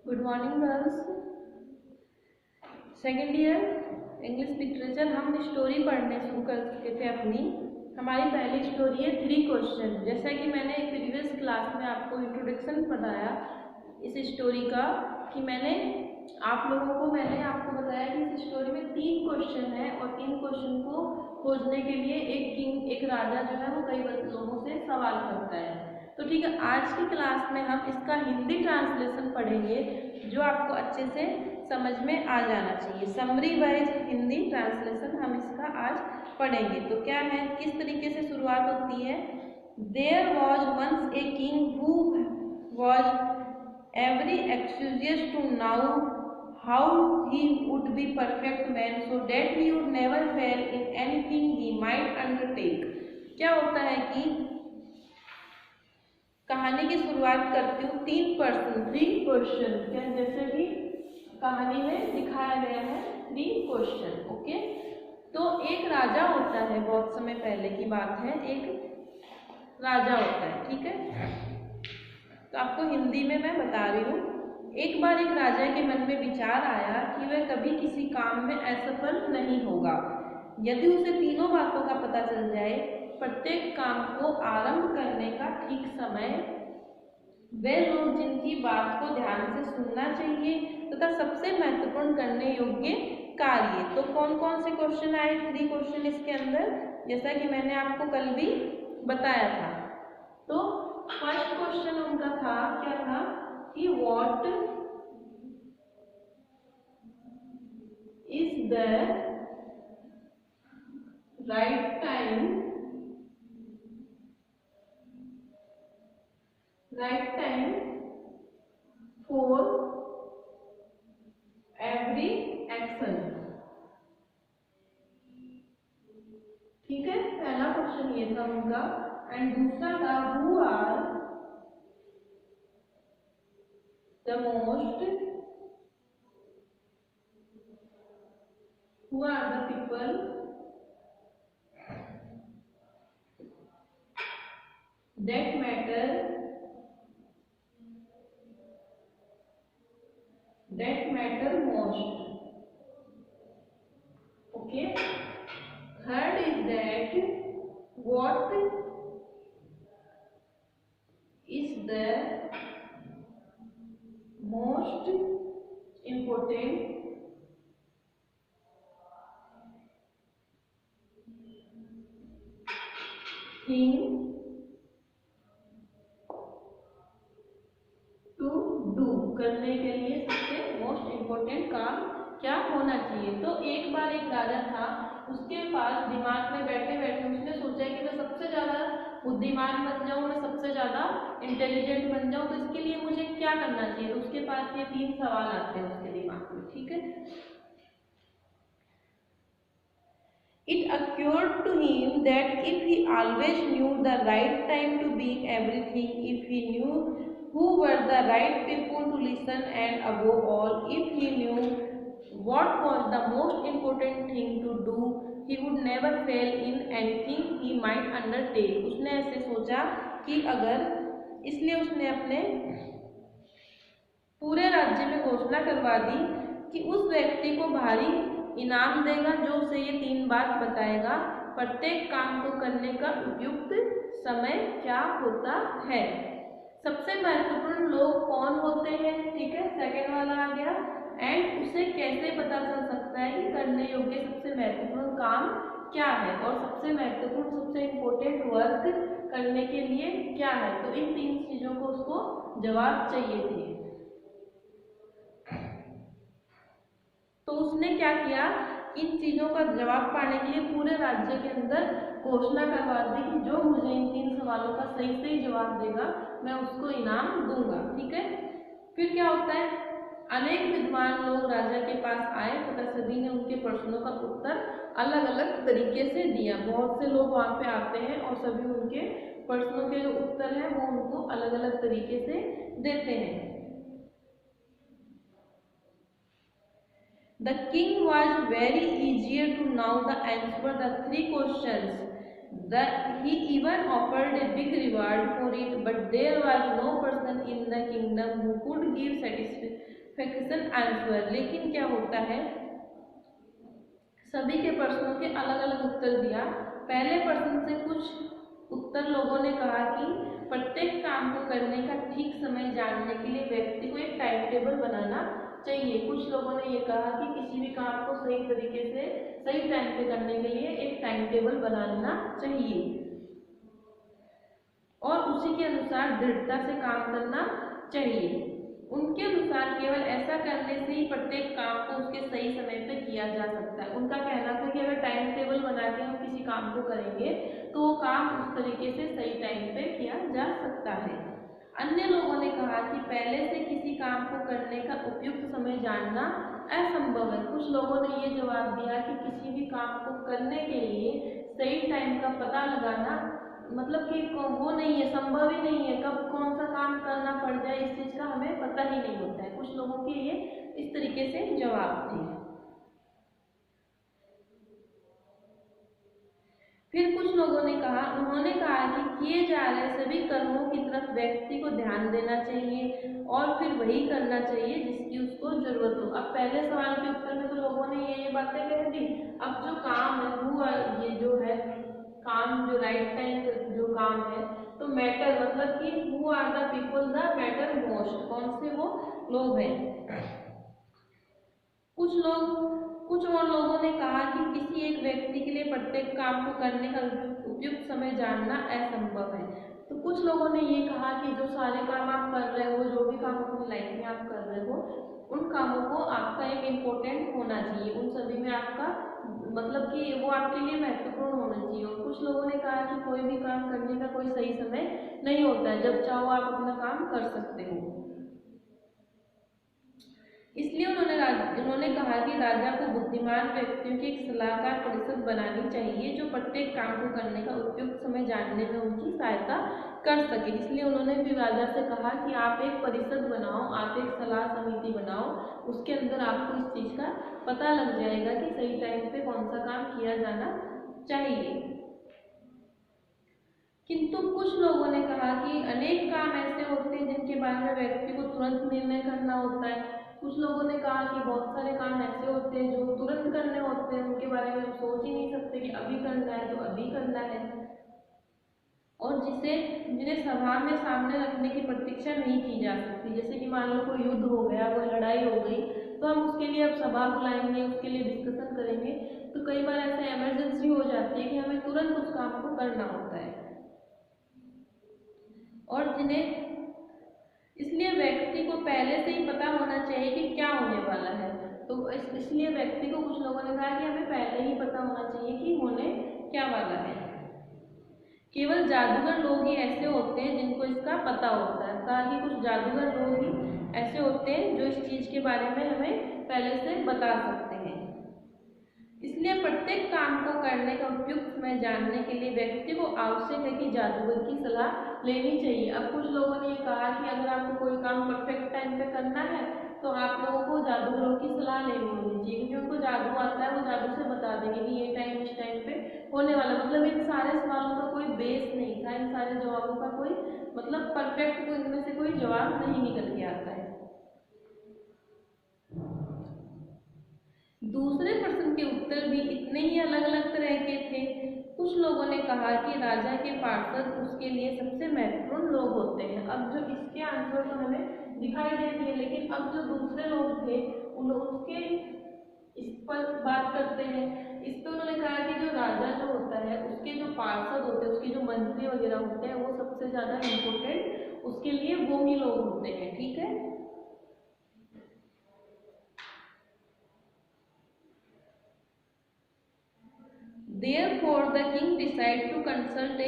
Good morning girls. Second year English literature हम story पढ़ने शुरू कर चुके थे अपनी। हमारी पहली स्टोरी है 3 क्वेश्चन। जैसा कि मैंने एक प्रीवियस क्लास में आपको इंट्रोडक्शन बताया इस स्टोरी का कि मैंने आपको बताया कि इस स्टोरी में 3 क्वेश्चन है और इन क्वेश्चन को खोजने के लिए एक राजा जो है वो कई लोगों से सवाल करता है। तो ठीक है, आज की क्लास में हम इसका हिंदी ट्रांसलेशन पढ़ेंगे जो आपको अच्छे से समझ में आ जाना चाहिए। समरी वाइज हिंदी ट्रांसलेशन हम इसका आज पढ़ेंगे। तो क्या है, किस तरीके से शुरुआत होती है। There was once a king who was every anxious to know how he would be perfect man so that he would never fail in anything he might undertake। क्या होता है कि कहानी की शुरुआत करती हूँ 3 क्वेश्चन क्या, जैसे कि कहानी में दिखाया गया है 3 क्वेश्चन। ओके, तो एक राजा होता है, बहुत समय पहले की बात है, एक राजा होता है, ठीक है। तो आपको हिंदी में मैं बता रही हूँ। एक बार एक राजा के मन में विचार आया कि वह कभी किसी काम में असफल नहीं होगा यदि उसे तीनों बातों का पता चल जाए। प्रत्येक काम को आरंभ करने का ठीक समय, वे लोग जिनकी बात को ध्यान से सुनना चाहिए तथा सबसे महत्वपूर्ण करने योग्य कार्य। तो कौन कौन से क्वेश्चन आए, 3 क्वेश्चन इसके अंदर, जैसा कि मैंने आपको कल भी बताया था। तो फर्स्ट क्वेश्चन उनका था, क्या था कि what is the right time for every action. ठीक है, पहला क्वेश्चन ये था उनका। एंड दूसरा था who are the people that matter most। okay, third is that what is the most important thing to do, करने के लिए सबसे मोस्ट इम्पोर्टेंट काम क्या होना चाहिए। तो एक बार एक राजा था, उसके पास दिमाग में बैठे बैठे उसने सोचा कि मैं सबसे ज़्यादा बुद्धिमान बन जाऊँ, मैं सबसे ज़्यादा इंटेलिजेंट बन जाऊँ, तो इसके लिए मुझे क्या करना चाहिए। तो उसके पास ये 3 सवाल आते हैं उसके दिमाग में, ठीक है। It occurred to him that if he always knew the right time to be everything, if he knew who were the right people to listen, and above all, if he knew what was the most important thing to do, he would never fail in anything he might undertake। उसने ऐसे सोचा कि अगर, इसलिए उसने अपने पूरे राज्य में घोषणा करवा दी कि उस व्यक्ति को भारी इनाम देगा जो उसे ये 3 बात बताएगा। प्रत्येक काम को करने का उपयुक्त समय क्या होता है, सबसे महत्वपूर्ण लोग कौन होते हैं, ठीक है, सेकंड वाला आ गया। एंड उसे कैसे पता चल सकता है कि करने योग्य सबसे महत्वपूर्ण काम क्या है और सबसे महत्वपूर्ण, सबसे इम्पोर्टेंट वर्क करने के लिए क्या है। तो इन 3 चीजों को उसको जवाब चाहिए थे। तो उसने क्या किया, इन चीजों का जवाब पाने के लिए पूरे राज्य के अंदर घोषणा करवा दी कि जो मुझे इन 3 सवालों का सही सही jवाब देगा मैं उसको इनाम दूंगा, ठीक है। फिर क्या होता है, अनेक विद्वान लोग राजा के पास आए तथा सभी ने उनके प्रश्नों का उत्तर अलग अलग तरीके से दिया। बहुत से लोग वहां पे आते हैं और सभी उनके प्रश्नों के जो उत्तर है वो उनको अलग अलग तरीके से देते हैं। The king was very eager to know the answer the 3 questions. He even offered a big reward for it, but there was no person in the kingdom who could give question answer. लेकिन क्या होता है, सभी के प्रश्नों के अलग अलग उत्तर दिया। पहले प्रश्न से कुछ उत्तर लोगों ने कहा कि प्रत्येक काम को करने का ठीक समय जानने के लिए व्यक्ति को एक टाइम टेबल बनाना चाहिए। कुछ लोगों ने ये कहा कि किसी भी काम को सही तरीके से सही टाइम पे करने के लिए एक टाइम टेबल बनाना चाहिए और उसी के अनुसार दृढ़ता से काम करना चाहिए। उनके अनुसार केवल ऐसा करने से ही प्रत्येक काम को उसके सही समय पे किया जा सकता है। उनका कहना था कि अगर टाइम टेबल बना के हम किसी काम को करेंगे तो वो काम उस तरीके से सही टाइम पे किया जा सकता है। अन्य लोगों ने कहा कि पहले से किसी काम को करने का उपयुक्त समय जानना असंभव है। कुछ लोगों ने ये जवाब दिया कि किसी भी काम को करने के लिए सही टाइम का पता लगाना मतलब कि वो नहीं है, संभव ही नहीं है। कब कौन सा काम करना पड़ जाए इस चीज का हमें पता ही नहीं होता है। कुछ लोगों के ये इस तरीके से जवाब थे। फिर कुछ लोगों ने कहा, उन्होंने कहा कि किए जा रहे सभी कर्मों की तरफ व्यक्ति को ध्यान देना चाहिए और फिर वही करना चाहिए जिसकी उसको जरूरत हो। अब पहले सवाल के उत्तर में तो लोगों ने ये बातें कह दी। अब जो काम है वो ये जो है काम जो राइट टाइम जो काम है तो मैटर मतलब कि who are the people the matter most, कौन से वो लोग हैं। कुछ और लोगों ने कहा कि किसी एक व्यक्ति के लिए प्रत्येक काम को करने का उपयुक्त समय जानना असंभव है। तो कुछ लोगों ने ये कहा कि जो सारे काम आप कर रहे हो, जो भी काम अपनी लाइफ में आप कर रहे हो, उन कामों को आपका एक इम्पोर्टेंट होना चाहिए, उन सभी में आपका मतलब कि वो आपके लिए महत्वपूर्ण होना चाहिए। और कुछ लोगों ने कहा कि कोई भी काम करने का कोई सही समय नहीं होता है, जब चाहो आप अपना काम कर सकते हो। इसलिए उन्होंने कहा कि राजा को बुद्धिमान व्यक्तियों की एक सलाहकार परिषद बनानी चाहिए जो प्रत्येक काम को करने का उपयुक्त समय जानने में उनकी सहायता कर सके। इसलिए उन्होंने फिर राजा से कहा कि आप एक परिषद बनाओ, आप एक सलाह समिति बनाओ, उसके अंदर आपको इस चीज का पता लग जाएगा कि सही टाइम पे कौन सा काम किया जाना चाहिए। किंतु कुछ लोगों ने कहा कि अनेक काम ऐसे होते हैं जिनके बारे में व्यक्ति को तुरंत निर्णय करना होता है। कुछ लोगों ने कहा कि बहुत सारे काम ऐसे होते हैं जो तुरंत करने होते हैं, उनके बारे में हम सोच ही नहीं सकते कि अभी करना है तो अभी करना है, और जिन्हें सभा में सामने रखने की प्रतीक्षा नहीं की जा सकती। जैसे कि मान लो कोई युद्ध हो गया, कोई लड़ाई हो गई, तो हम उसके लिए अब सभा बुलाएंगे, उसके लिए डिस्कशन करेंगे। तो कई बार ऐसा इमरजेंसी हो जाती है कि हमें तुरंत उस काम को करना होता है और इसलिए व्यक्ति को पहले से ही पता होना चाहिए कि क्या होने वाला है। तो इसलिए व्यक्ति को कुछ लोगों ने कहा कि हमें पहले ही पता होना चाहिए कि होने क्या वाला है। केवल जादूगर लोग ही ऐसे होते हैं जिनको इसका पता होता है। कहा कि कुछ जादूगर लोग ही ऐसे होते हैं जो इस चीज के बारे में हमें पहले से बता सकते हैं। इसलिए प्रत्येक काम को करने का उपयुक्त समय जानने के लिए व्यक्ति को आवश्यक है कि जादूगर की सलाह लेनी चाहिए। अब कुछ लोगों ने ये कहा कि अगर आपको कोई काम परफेक्ट टाइम पे करना है तो आप लोगों को जादूगरों की सलाह लेनी होनी चाहिए, क्योंकि उनको जादू आता है, वो जादू से बता देंगे कि ये टाइम इस टाइम पे होने वाला। मतलब इन सारे सवालों का कोई बेस नहीं था, इन सारे जवाबों का कोई मतलब परफेक्ट इनमें से कोई जवाब नहीं निकल के आता है। दूसरे प्रश्न के उत्तर भी इतने ही अलग अलग तरह के थे। कुछ लोगों ने कहा कि राजा के पार्षद उसके लिए सबसे महत्वपूर्ण लोग होते हैं। अब जो इसके आंसर तो हमें दिखाई दे दिए, लेकिन अब जो दूसरे लोग थे उसके इस पर बात करते हैं। इस पर उन्होंने कहा कि जो राजा जो होता है उसके जो पार्षद होते हैं, उसके जो मंत्री वगैरह होते हैं, वो सबसे ज्यादा इम्पोर्टेंट उसके लिए वो ही लोग होते हैं। ठीक है, Therefore the king decided to consult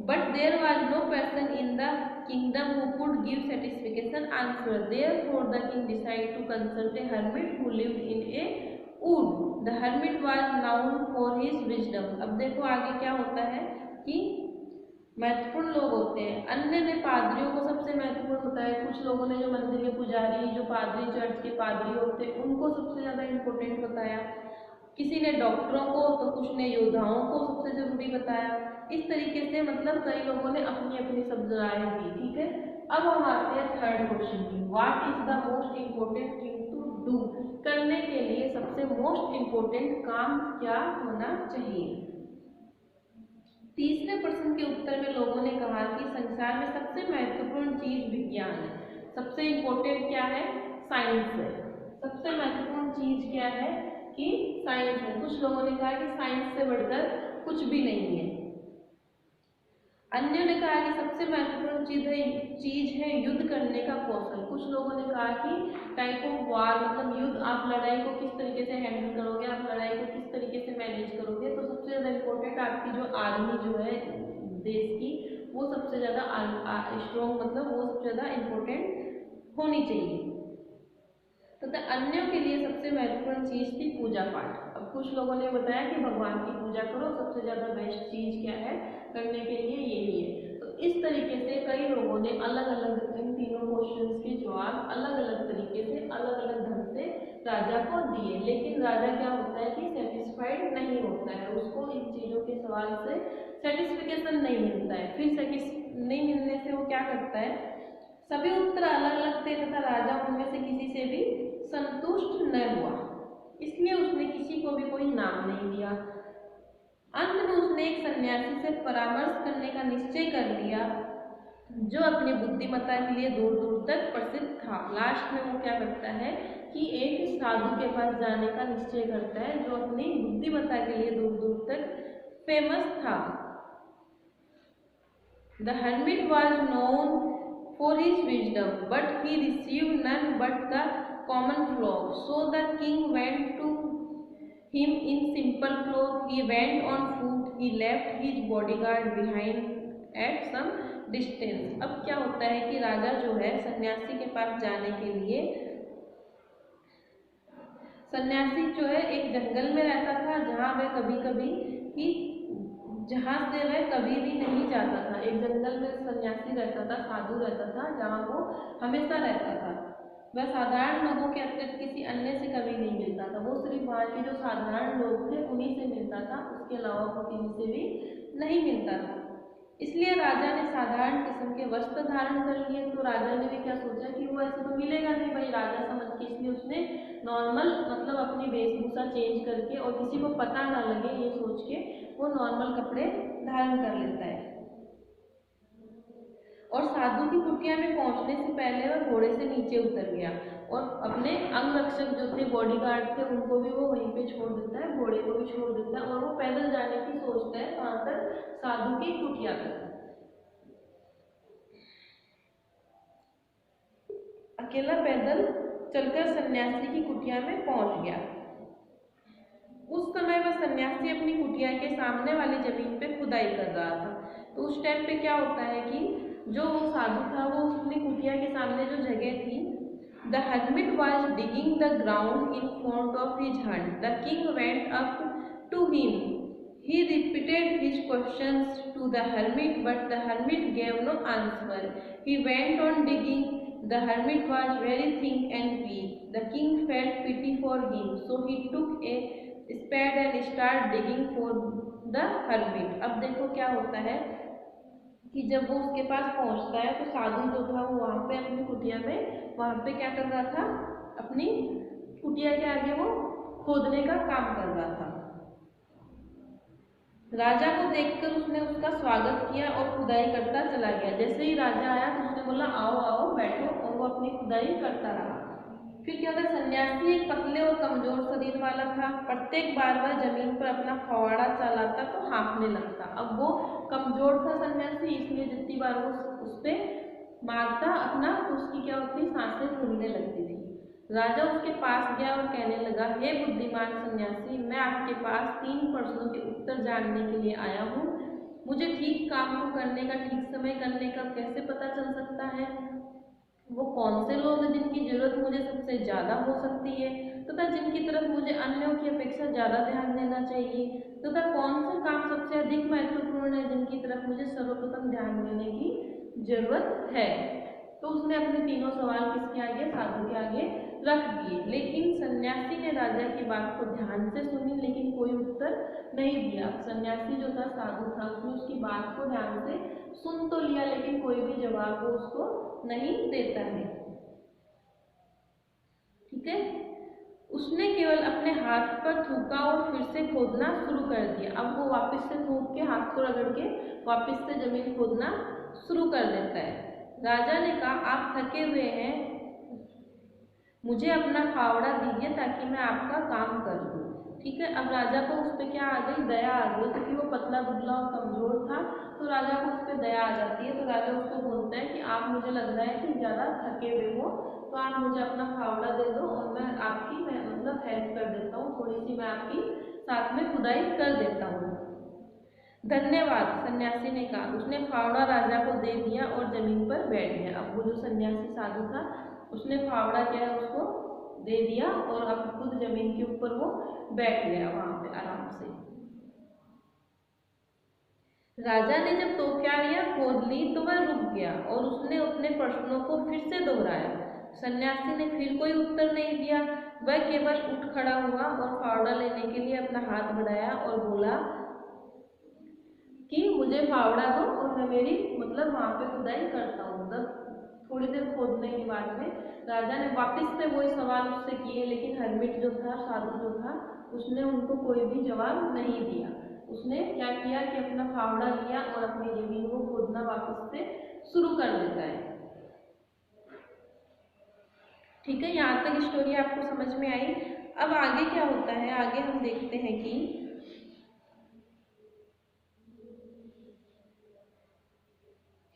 but there was no person in the kingdom who could give satisfaction answer. Therefore the king decided to consult a hermit who lived in a wood. The hermit was known for his wisdom. अब देखो आगे क्या होता है कि महत्वपूर्ण लोग होते हैं। अन्य ने पादरियों को सबसे महत्वपूर्ण बताया। कुछ लोगों ने जो मंदिर के पुजारी, जो पादरी, चर्च के पादरी होते हैं, उनको सबसे ज्यादा इम्पोर्टेंट बताया। किसी ने डॉक्टरों को तो कुछ ने योद्धाओं को सबसे जरूरी बताया। इस तरीके से मतलब कई लोगों ने अपनी अपनी सब राय दी। ठीक है, अब हम आते हैं थर्ड क्वेश्चन पे, what is the most important thing to do, करने के लिए सबसे मोस्ट इम्पोर्टेंट काम क्या होना चाहिए। तीसरे प्रश्न के उत्तर में लोगों ने कहा कि संसार में सबसे महत्वपूर्ण चीज विज्ञान है, सबसे इम्पोर्टेंट क्या है, साइंस है। सबसे महत्वपूर्ण चीज क्या है कि साइंस है। कुछ लोगों ने कहा कि साइंस से बढ़कर कुछ भी नहीं है। अन्य ने कहा कि सबसे महत्वपूर्ण चीज है युद्ध करने का कौशल। कुछ लोगों ने कहा कि टाइप ऑफ वार, मतलब युद्ध, आप लड़ाई को किस तरीके से हैंडल करोगे, आप लड़ाई को किस तरीके से मैनेज करोगे। तो सबसे ज्यादा इम्पोर्टेंट आपकी जो आर्मी जो है देश की, वो सबसे ज्यादा स्ट्रॉन्ग, मतलब वो सबसे ज्यादा इम्पोर्टेंट होनी चाहिए। तथा अन्यों के लिए सबसे महत्वपूर्ण चीज थी पूजा पाठ। अब कुछ लोगों ने बताया कि भगवान की पूजा करो, सबसे ज्यादा बेस्ट चीज क्या है करने के लिए, यही है। तो इस तरीके से कई लोगों ने अलग अलग इन तीनों क्वेश्चंस के जवाब अलग अलग तरीके से, अलग अलग ढंग से राजा को दिए। लेकिन राजा क्या होता है कि सेटिस्फाइड नहीं होता है, उसको इन चीजों के सवाल से सेटिस्फिकेशन नहीं मिलता है। फिर नहीं मिलने से वो क्या करता है, सभी उत्तर अलग अलग थे तथा राजा उनमें से किसी से भी संतुष्ट न हुआ, इसलिए उसने किसी को भी कोई नाम नहीं दिया। अंत में उसने एक सन्यासी से परामर्श करने का निश्चय कर लिया जो अपनी बुद्धिमत्ता के लिए दूर दूर तक प्रसिद्ध था। लास्ट में वो क्या करता है कि एक साधु के पास जाने का निश्चय करता है जो अपनी बुद्धिमत्ता के लिए दूर दूर तक फेमस था। The hermit was known for his wisdom, but he received none but the common flock. So the king went to him in simple clothes. He went on foot. He left his bodyguard behind at some distance. अब क्या होता है कि राजा जो है सन्यासी के पास जाने के लिए, सन्यासी जो है एक जंगल में रहता था जहाँ वह कभी कभी कि जहाँ से वह कभी भी नहीं जाता था। एक जंगल में सन्यासी रहता था, साधु रहता था, जहाँ वो हमेशा रहता था। वह साधारण लोगों के अतिरिक्त किसी अन्य से कभी नहीं मिलता था। वो सिर्फ वहाँ के जो साधारण लोग थे उन्हीं से मिलता था, उसके अलावा वो किसी से भी नहीं मिलता था। इसलिए राजा ने साधारण किस्म के वस्त्र धारण कर लिए। तो राजा ने भी क्या सोचा कि वो ऐसे तो मिलेगा नहीं भाई, राजा समझ के, इसलिए उसने नॉर्मल, मतलब अपनी वेशभूषा चेंज करके और किसी को पता ना लगे ये सोच के वो नॉर्मल कपड़े धारण कर लेता है। और साधु की कुटिया में पहुंचने से पहले वह घोड़े से नीचे उतर गया और अपने अंगरक्षक जो थे, बॉडीगार्ड थे, उनको भी वो वहीं पे छोड़ देता है, घोड़े को भी छोड़ देता है और वो पैदल जाने की सोचता है कहाँ तक, साधु की कुटिया तक। अकेला पैदल चलकर सन्यासी की कुटिया में पहुंच गया। उस समय वह सन्यासी अपनी कुटिया के सामने वाली जमीन पे खुदाई कर रहा था। तो उस टाइम पे क्या होता है कि जो वो साधु था वो अपनी कुटिया के सामने जो जगह थी, the hermit was digging the ground in front of his hut. The king went up to him. He repeated his questions to the hermit, but the hermit gave no answer. He went on digging. The hermit was very thin and weak. The king felt pity for him, so he took a spade and started digging for the hermit. अब देखो क्या होता है कि जब वो उसके पास पहुंचता है तो साधु जो था वो वहाँ पे अपनी कुटिया में, वहाँ पे क्या कर रहा था, अपनी कुटिया के आगे वो खोदने का काम कर रहा था। राजा को देखकर उसने उसका स्वागत किया और खुदाई करता चला गया। जैसे ही राजा आया तो उसने बोला आओ आओ बैठो, और वो अपनी खुदाई करता रहा। फिर क्या होता, सन्यासी एक पतले और कमजोर शरीर वाला था। प्रत्येक बार वह जमीन पर अपना फवाड़ा चलाता तो हाँफने लगता। अब वो कमजोर था सन्यासी, इसलिए जितनी बार वो उस पर मारता अपना तो उसकी क्या होती, सांसें फूलने लगती थी। राजा उसके पास गया और कहने लगा, हे बुद्धिमान सन्यासी, मैं आपके पास 3 प्रश्नों के उत्तर जानने के लिए आया हूँ। मुझे ठीक काम को करने का, ठीक समय करने का कैसे पता चल सकता है? वो कौन से लोग हैं जिनकी जरूरत मुझे सबसे ज़्यादा हो सकती है तथा जिनकी तरफ मुझे अन्यों की अपेक्षा ज़्यादा ध्यान देना चाहिए, तथा कौन सा काम सबसे अधिक महत्वपूर्ण है जिनकी तरफ मुझे सर्वप्रथम ध्यान देने की जरूरत है? तो उसने अपने तीनों सवाल किसके आगे, साधु के आगे रख दिए। लेकिन सन्यासी ने राजा की बात को ध्यान से सुनी, लेकिन कोई उत्तर नहीं दिया। सन्यासी जो था, साधु था, उसने उसकी बात को ध्यान से सुन तो लिया, लेकिन कोई भी जवाब वो उसको नहीं देता है। ठीक है, उसने केवल अपने हाथ पर थूका और फिर से खोदना शुरू कर दिया। अब वो वापस से थूक के, हाथ को रगड़ के वापस से जमीन खोदना शुरू कर देता है। राजा ने कहा, आप थके हुए हैं, मुझे अपना फावड़ा दीजिए ताकि मैं आपका काम कर दूं। ठीक है, अब राजा को उस पर क्या आ गई, दया आ गई, क्योंकि वो पतला दुबला और कमजोर था, तो राजा को उस पर दया आ जाती है। तो राजा उसको बोलता है कि आप, मुझे लग रहा है कि ज़्यादा थके हुए हो, तो आप मुझे अपना फावड़ा दे दो और मैं आपकी मतलब हेल्प कर देता हूँ, थोड़ी सी मैं आपकी साथ में खुदाई कर देता हूँ। धन्यवाद, सन्यासी ने कहा। उसने फावड़ा राजा को दे दिया और जमीन पर बैठ गया। अब वो जो सन्यासी साधु था, उसने फावड़ा क्या है उसको दे दिया और अब खुद जमीन के ऊपर वो बैठ गया वहां पे आराम से। राजा ने जब टोक्यारियां खोद ली तो वह रुक गया और उसने अपने प्रश्नों को फिर से दोहराया। सन्यासी ने फिर कोई उत्तर नहीं दिया। वह केवल उठ खड़ा हुआ और फावड़ा लेने के लिए अपना हाथ बढ़ाया और बोला कि मुझे फावड़ा दो और मैं मेरी मतलब वहां पे खुदाई करता हूँ। मतलब थोड़ी देर खोदने के बाद में राजा ने वापस से वही सवाल उससे किए, लेकिन हरमिट जो था, साधु जो था, उसने उनको कोई भी जवाब नहीं दिया। उसने क्या किया कि अपना फावड़ा लिया और अपनी जमीन को खोदना वापस से शुरू कर देता है। ठीक है, यहाँ तक स्टोरी आपको समझ में आई। अब आगे क्या होता है, आगे हम देखते हैं कि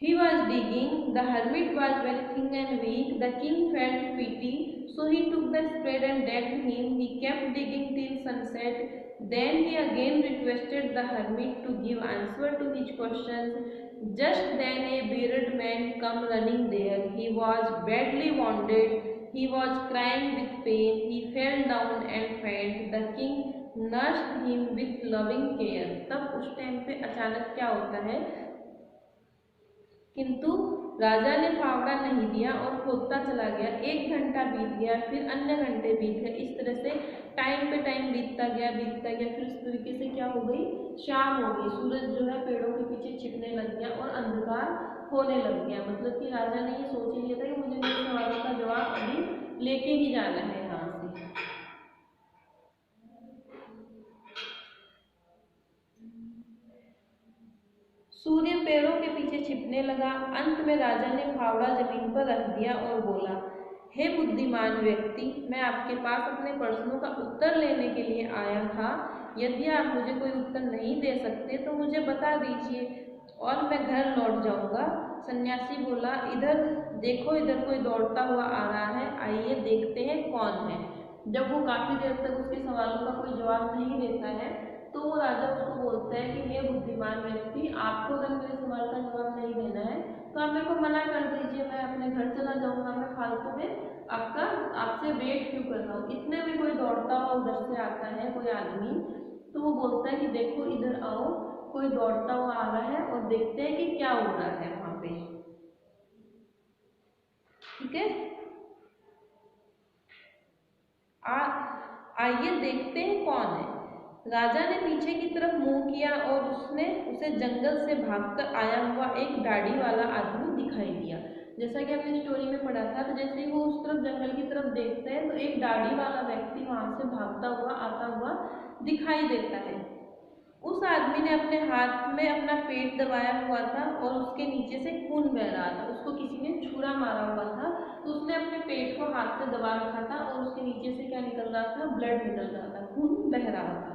he was digging. The hermit was very thin and weak. The king felt pity, so he took the spade and dug him. He kept digging till sunset. Then he again requested the hermit to give answer to his questions. Just then a bearded man come running there. He was badly wounded. He was crying with pain. He fell down and fainted. The king nursed him with loving care. तब उस time पे अचानक क्या होता है, किंतु राजा ने फावड़ा नहीं दिया और खोदता चला गया। 1 घंटा बीत गया, फिर अन्य घंटे बीत गए। इस तरह से टाइम पे टाइम बीतता गया। फिर इस तरीके से क्या हो गई, शाम हो गई। सूरज जो है पेड़ों के पीछे छिपने लग गया और अंधकार होने लग गया। मतलब कि राजा ने ये सोच लिया था कि मुझे मेरे सवालों का जवाब अभी लेके ही जाना है यहाँ से। सूर्य पेड़ों के पीछे छिपने लगा। अंत में राजा ने फावड़ा जमीन पर रख दिया और बोला, हे बुद्धिमान व्यक्ति, मैं आपके पास अपने प्रश्नों का उत्तर लेने के लिए आया था। यदि आप मुझे कोई उत्तर नहीं दे सकते तो मुझे बता दीजिए और मैं घर लौट जाऊंगा। सन्यासी बोला, इधर देखो, इधर कोई दौड़ता हुआ आ रहा है, आइए देखते हैं कौन है। जब वो काफी देर तक उसके सवालों का कोई जवाब नहीं देता है तो वो राजा उसको बोलता है कि ये बुद्धिमान व्यक्ति, आपको अगर मेरे सवाल का जवाब नहीं देना है तो आप मेरे को मना कर दीजिए, मैं अपने घर चला जाऊंगा। मैं फालतू में आपसे वेट क्यों कर रहा हूँ। इतने में कोई दौड़ता हुआ उधर से आता है कोई आदमी, तो वो बोलता है कि देखो इधर आओ, कोई दौड़ता हुआ आ रहा है और देखते हैं कि क्या हो रहा है वहां पे। ठीक है, आइए देखते हैं कौन है। राजा ने पीछे की तरफ मुंह किया और उसे जंगल से भागकर आया हुआ एक दाढ़ी वाला आदमी दिखाई दिया। जैसा कि हमने स्टोरी में पढ़ा था, तो जैसे ही वो उस तरफ जंगल की तरफ देखते हैं तो एक दाढ़ी वाला व्यक्ति वहां से भागता हुआ आता हुआ दिखाई देता है। उस आदमी ने अपने हाथ में अपना पेट दबाया हुआ था और उसके नीचे से खून बह रहा था। उसको किसी ने छुरा मारा हुआ था, तो उसने अपने पेट को हाथ से दबा रखा था और उसके नीचे से क्या निकल रहा था, ब्लड निकल रहा था, खून बह रहा था।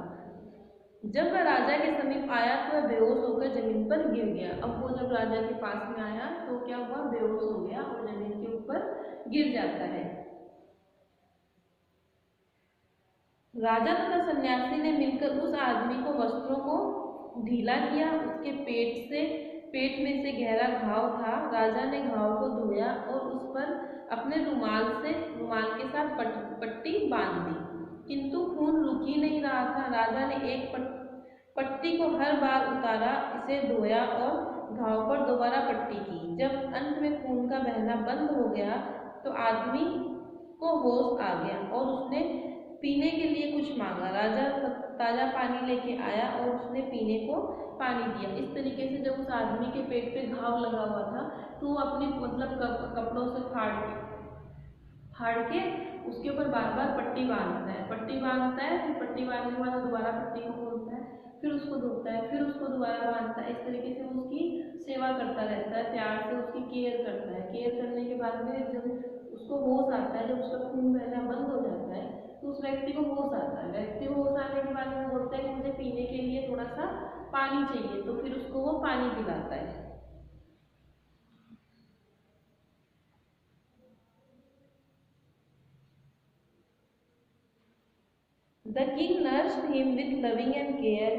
जब वह राजा के समीप आया तो वह बेहोश होकर जमीन पर गिर गया। अब वो जब राजा के पास में आया तो क्या हुआ, बेहोश हो गया और जमीन के ऊपर गिर जाता है। राजा तथा सन्यासी ने मिलकर उस आदमी को वस्त्रों को ढीला किया। उसके पेट में से गहरा घाव था। राजा ने घाव को धोया और उस पर अपने रुमाल के साथ पट्टी बांध दी, किंतु खून रुक ही नहीं रहा था। राजा ने एक पट्टी को हर बार उतारा, इसे धोया और घाव पर दोबारा पट्टी की। जब अंत में खून का बहना बहना बंद हो गया तो आदमी को होश आ गया और उसने पीने के लिए कुछ मांगा। राजा ताजा पानी लेके आया और उसने पीने को पानी दिया। इस तरीके से जब उस आदमी के पेट पे घाव लगा हुआ था तो वो अपने मतलब कपड़ों से फाड़ के उसके ऊपर बार बार पट्टी बांधता है। फिर पट्टी बांधने के बाद दोबारा पट्टी को खोलता है, फिर उसको धोता है, फिर उसको दोबारा बांधता है। इस तरीके से वो उसकी सेवा करता रहता है, प्यार से उसकी केयर करता है। केयर करने के बाद में जब उसको होश आता है, जब उसका खून बहना बंद हो जाता है तो उस व्यक्ति को होश आता है। व्यक्ति को होश आने के बाद वो बोलता है कि मुझे पीने के लिए थोड़ा सा पानी चाहिए, तो फिर उसको वो पानी पिलाता है। The king nursed him with loving and care.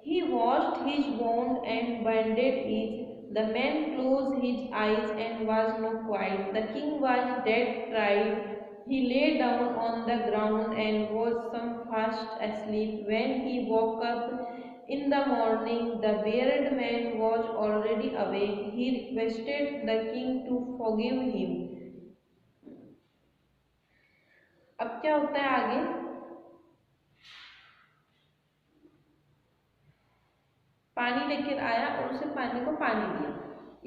He washed his wound and bandaged it. The man closed his eyes and was not quiet. The king was dead tired. He lay down on the ground and was some fast asleep. When he woke up in the morning, the bearded man was already awake. He requested the king to forgive him. अब क्या होता है आगे? पानी लेकर आया और उसे पानी को पानी दिया।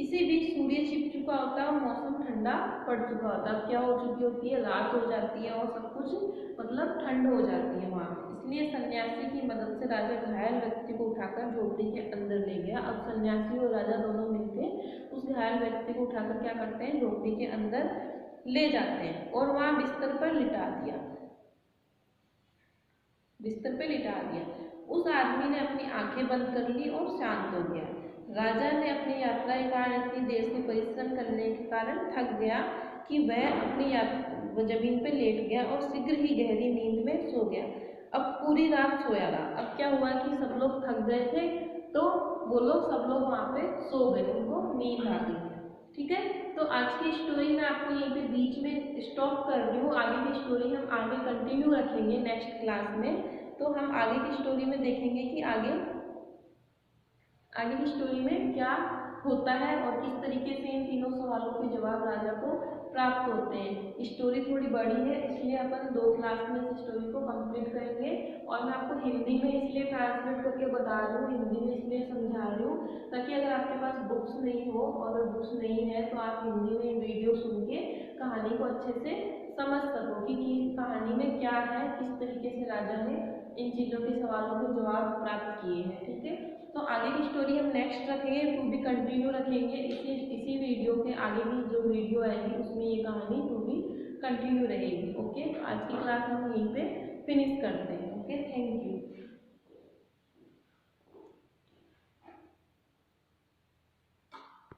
इसी बीच सूर्य छिप चुका होता है और मौसम ठंडा पड़ चुका होता है। क्या हो चुकी होती है? रात हो जाती है और सब कुछ मतलब ठंड हो जाती है वहाँ। इसलिए सन्यासी की मदद से राजा घायल व्यक्ति को उठाकर झोपड़ी के अंदर ले गया। अब सन्यासी और राजा दोनों मिलकर उस घायल व्यक्ति को उठाकर क्या करते हैं? झोपड़ी के अंदर ले जाते हैं और वहाँ बिस्तर पर लिटा दिया। उस आदमी ने अपनी आंखें बंद कर ली और शांत हो गया। राजा ने अपनी यात्रा के कारण इतनी देर से परिश्रम करने के कारण थक गया कि वह अपनी जमीन पर लेट गया और शीघ्र ही गहरी नींद में सो गया। अब पूरी रात सोया रहा। अब क्या हुआ कि सब लोग थक गए थे तो वो लोग सब लोग वहाँ पे सो गए, उनको नींद आ गई। ठीक है, तो आज की स्टोरी मैं आपको यहीं पे बीच में स्टॉप कर रही हूँ। आगे की स्टोरी हम आगे कंटिन्यू रखेंगे नेक्स्ट क्लास में। तो हम आगे की स्टोरी में देखेंगे कि आगे की स्टोरी में क्या होता है और किस तरीके से इन तीनों सवालों के जवाब राजा को प्राप्त होते हैं। स्टोरी थोड़ी बड़ी है इसलिए अपन 2 क्लास में इस स्टोरी को कंप्लीट करेंगे और मैं आपको हिंदी में इसलिए ट्रांसलेट करके बता रही हूँ, हिंदी में इसलिए समझा रही हूँ ताकि अगर आपके पास बुक्स नहीं हो और अगर बुक्स नहीं है तो आप हिंदी में वीडियो सुन के कहानी को अच्छे से समझ सको कि कहानी में क्या है, किस तरीके से राजा ने इन चीज़ों के सवालों के जवाब प्राप्त किए हैं। ठीक है, तो आगे की स्टोरी हम नेक्स्ट रखेंगे, टू बी कंटिन्यू रखेंगे। इसी वीडियो के आगे भी जो वीडियो आएगी उसमें ये कहानी टू बी कंटिन्यू रहेगी। ओके, तो आज की क्लास हम यहीं पे फिनिश करते हैं। Okay, thank you.